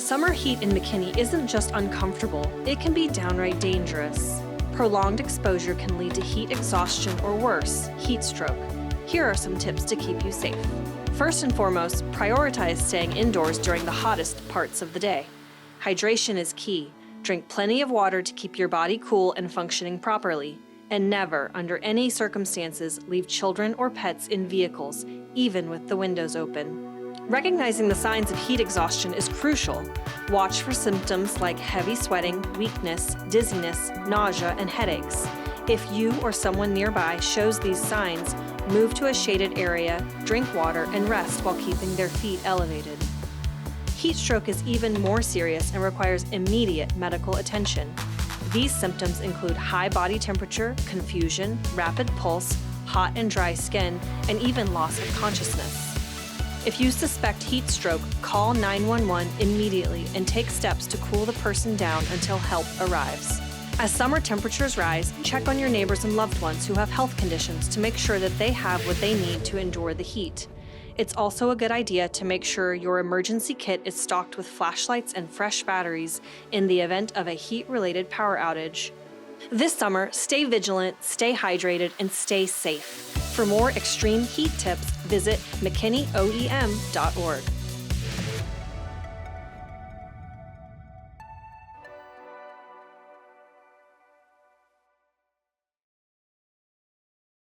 Summer heat in McKinney isn't just uncomfortable, it can be downright dangerous. Prolonged exposure can lead to heat exhaustion or worse, heat stroke. Here are some tips to keep you safe. First and foremost, prioritize staying indoors during the hottest parts of the day. Hydration is key. Drink plenty of water to keep your body cool and functioning properly. And never, under any circumstances, leave children or pets in vehicles, even with the windows open. Recognizing the signs of heat exhaustion is crucial. Watch for symptoms like heavy sweating, weakness, dizziness, nausea, and headaches. If you or someone nearby shows these signs, move to a shaded area, drink water, and rest while keeping their feet elevated. Heat stroke is even more serious and requires immediate medical attention. These symptoms include high body temperature, confusion, rapid pulse, hot and dry skin, and even loss of consciousness. If you suspect heat stroke, call 911 immediately and take steps to cool the person down until help arrives. As summer temperatures rise, check on your neighbors and loved ones who have health conditions to make sure that they have what they need to endure the heat. It's also a good idea to make sure your emergency kit is stocked with flashlights and fresh batteries in the event of a heat-related power outage. This summer, stay vigilant, stay hydrated, and stay safe. For more extreme heat tips, visit McKinneyOEM.org.